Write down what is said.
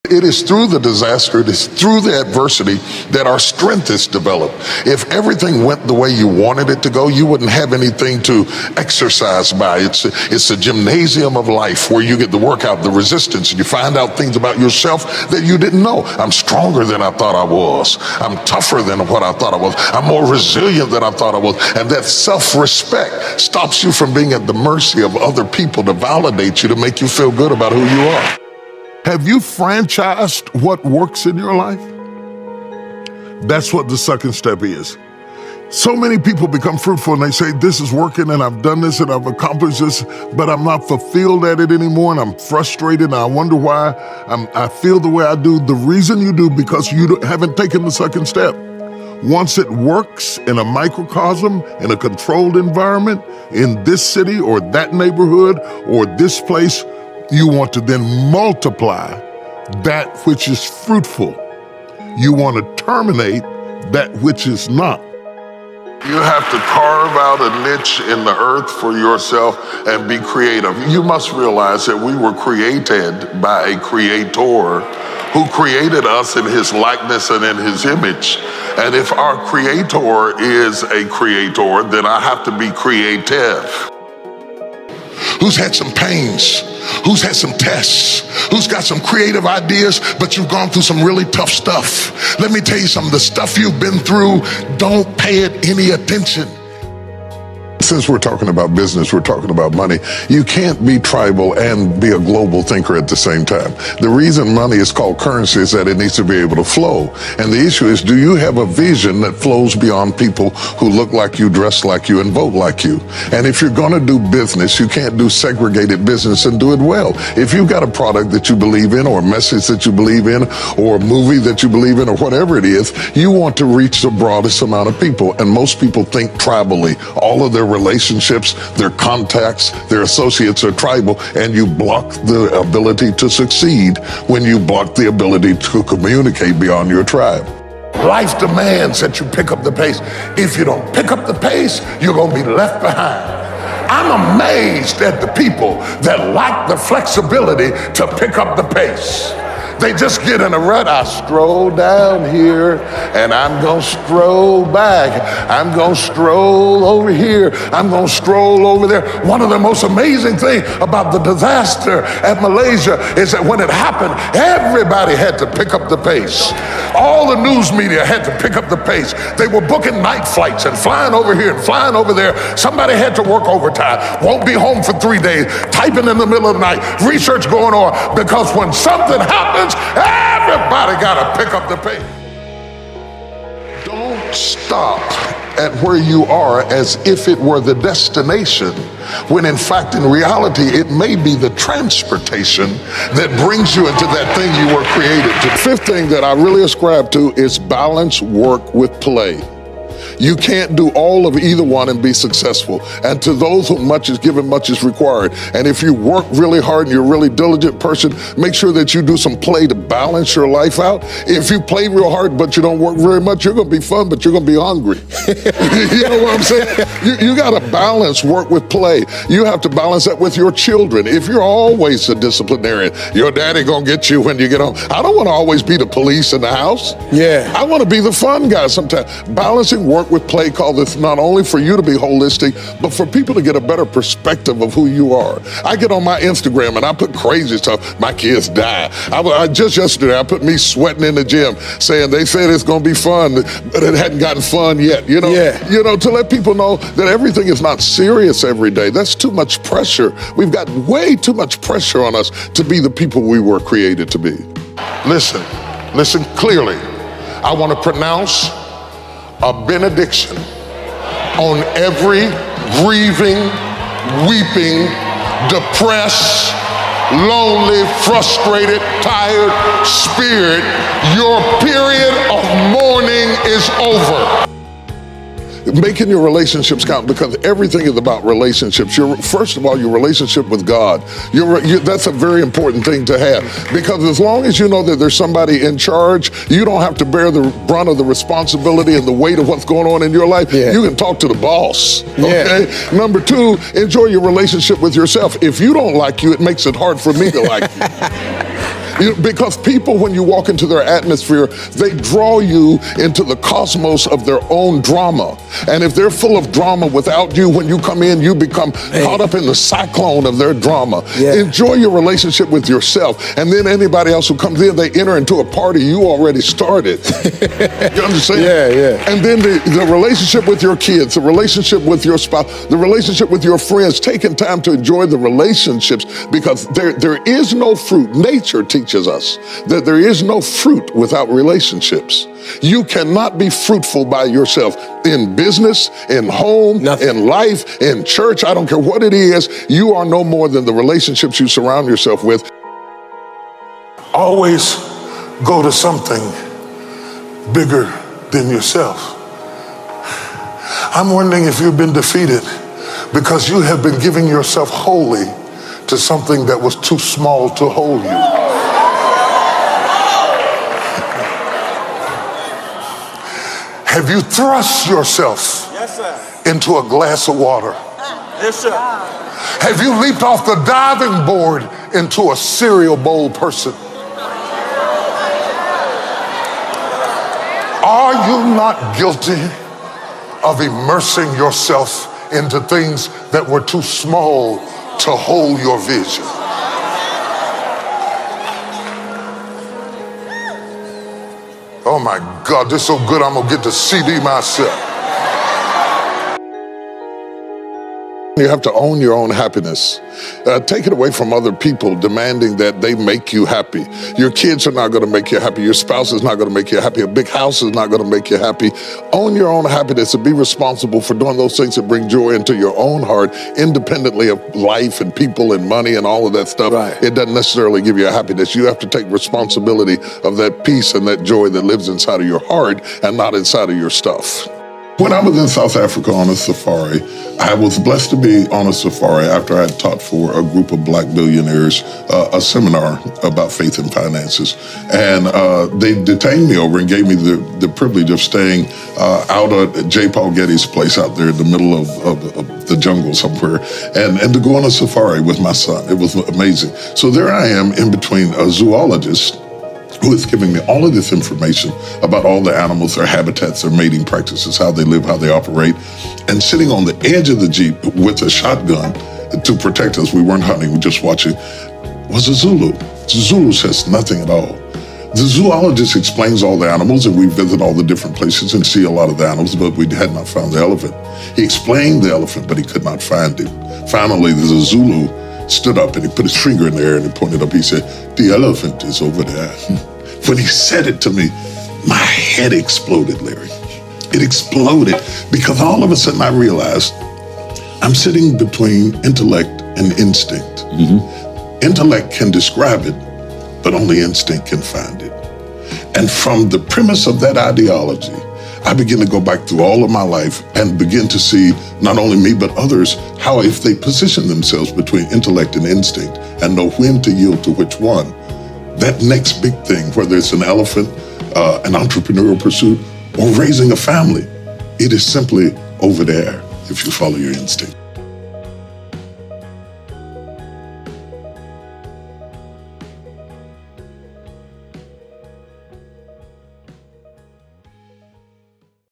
It is through the disaster, it is through the adversity that our strength is developed. If everything went the way you wanted it to go, you wouldn't have anything to exercise by. It's a gymnasium of life where you get the workout, the resistance, and you find out things about yourself that you didn't know. I'm stronger than I thought I was. I'm tougher than what I thought I was. I'm more resilient than I thought I was. And that self-respect stops you from being at the mercy of other people to validate you, to make you feel good about who you are. Have you franchised what works in your life? That's what the second step is. So many people become fruitful and they say, this is working and I've done this and I've accomplished this, but I'm not fulfilled at it anymore and I'm frustrated and I wonder why I feel the way I do. The reason you do, because you haven't taken the second step. Once it works in a microcosm, in a controlled environment, in this city or that neighborhood or this place, you want to then multiply that which is fruitful. You want to terminate that which is not. You have to carve out a niche in the earth for yourself and be creative. You must realize that we were created by a creator who created us in his likeness and in his image. And if our creator is a creator, then I have to be creative. Who's had some pains, who's had some tests, who's got some creative ideas, but you've gone through some really tough stuff. Let me tell you something, the stuff you've been through, don't pay it any attention. Since we're talking about business, we're talking about money, you can't be tribal and be a global thinker at the same time. The reason money is called currency is that it needs to be able to flow. And the issue is, do you have a vision that flows beyond people who look like you, dress like you, and vote like you? And if you're going to do business, you can't do segregated business and do it well. If you've got a product that you believe in, or a message that you believe in, or a movie that you believe in, or whatever it is, you want to reach the broadest amount of people. And most people think tribally. All of their relationships, their contacts, their associates are tribal, and you block the ability to succeed when you block the ability to communicate beyond your tribe. Life demands that you pick up the pace. If you don't pick up the pace, you're going to be left behind. I'm amazed at the people that lack the flexibility to pick up the pace. They just get in a rut. I stroll down here and I'm gonna stroll back. I'm gonna stroll over here. I'm gonna stroll over there. One of the most amazing things about the disaster at Malaysia is that when it happened, everybody had to pick up the pace. All the news media had to pick up the pace. They were booking night flights and flying over here and flying over there. Somebody had to work overtime, won't be home for 3 days, typing in the middle of the night, research going on, because when something happens, everybody got to pick up the pace. Don't stop at where you are as if it were the destination, when in fact, in reality, it may be the transportation that brings you into that thing you were created to. The fifth thing that I really ascribe to is balance work with play. You can't do all of either one and be successful. And to those whom much is given, much is required. And if you work really hard and you're a really diligent person, make sure that you do some play to balance your life out. If you play real hard but you don't work very much, you're going to be fun, but you're going to be hungry. You know what I'm saying? You got to balance work with play. You have to balance that with your children. If you're always a disciplinarian, your daddy going to get you when you get home. I don't want to always be the police in the house. Yeah. I want to be the fun guy sometimes. Balancing work with play, called this not only for you to be holistic, but for people to get a better perspective of who you are. I get on my Instagram and I put crazy stuff. My kids die. I just yesterday, I put me sweating in the gym saying they said it's going to be fun, but it hadn't gotten fun yet. You know, to let people know that everything is not serious every day. That's too much pressure. We've got way too much pressure on us to be the people we were created to be. Listen clearly. I want to pronounce a benediction on every grieving, weeping, depressed, lonely, frustrated, tired spirit. Your period of mourning is over. Making your relationships count, because everything is about relationships. First of all, your relationship with God. That's a very important thing to have, because as long as you know that there's somebody in charge, you don't have to bear the brunt of the responsibility and the weight of what's going on in your life. You can talk to the boss. Okay. Number two, enjoy your relationship with yourself. If you don't like you, it makes it hard for me to like you. Because people, when you walk into their atmosphere, they draw you into the cosmos of their own drama. And if they're full of drama without you, when you come in, you become caught up in the cyclone of their drama. Enjoy your relationship with yourself. And then anybody else who comes in, they enter into a party you already started. You understand? And then the relationship with your kids, the relationship with your spouse, the relationship with your friends, taking time to enjoy the relationships, because there is no fruit. Nature teaches us that there is no fruit without relationships. You cannot be fruitful by yourself in business, in home, in life, in church. I don't care what it is. You are no more than the relationships you surround yourself with. Always go to something bigger than yourself. I'm wondering if you've been defeated because you have been giving yourself wholly to something that was too small to hold you. Have you thrust yourself into a glass of water? Yes, sir. Have you leaped off the diving board into a cereal bowl person? Are you not guilty of immersing yourself into things that were too small to hold your vision? Oh my God, this is so good, I'm gonna get the CD myself. You have to own your own happiness. Take it away from other people demanding that they make you happy. Your kids are not gonna make you happy. Your spouse is not gonna make you happy. A big house is not gonna make you happy. Own your own happiness and be responsible for doing those things that bring joy into your own heart, independently of life and people and money and all of that stuff. It doesn't necessarily give you a happiness. You have to take responsibility of that peace and that joy that lives inside of your heart and not inside of your stuff. When I was in South Africa on a safari, I was blessed to be on a safari after I had taught for a group of black billionaires a seminar about faith and finances. And they detained me over and gave me the privilege of staying out at J. Paul Getty's place out there in the middle of the jungle somewhere, and to go on a safari with my son. It was amazing. So there I am in between a zoologist who is giving me all of this information about all the animals, their habitats, their mating practices, how they live, how they operate, and sitting on the edge of the Jeep with a shotgun to protect us. We weren't hunting, we were just watching, was a Zulu. The Zulu says nothing at all. The zoologist explains all the animals, and we visit all the different places and see a lot of the animals, but we had not found the elephant. He explained the elephant, but he could not find it. Finally, the Zulu stood up and he put his finger in the air and he pointed up. He said, "The elephant is over there." When he said it to me, my head exploded, Larry. It exploded because all of a sudden I realized I'm sitting between intellect and instinct. Intellect can describe it, but only instinct can find it. And from the premise of that ideology, I begin to go back through all of my life and begin to see not only me, but others, how if they position themselves between intellect and instinct and know when to yield to which one, that next big thing, whether it's an elephant, an entrepreneurial pursuit, or raising a family, it is simply over there if you follow your instinct.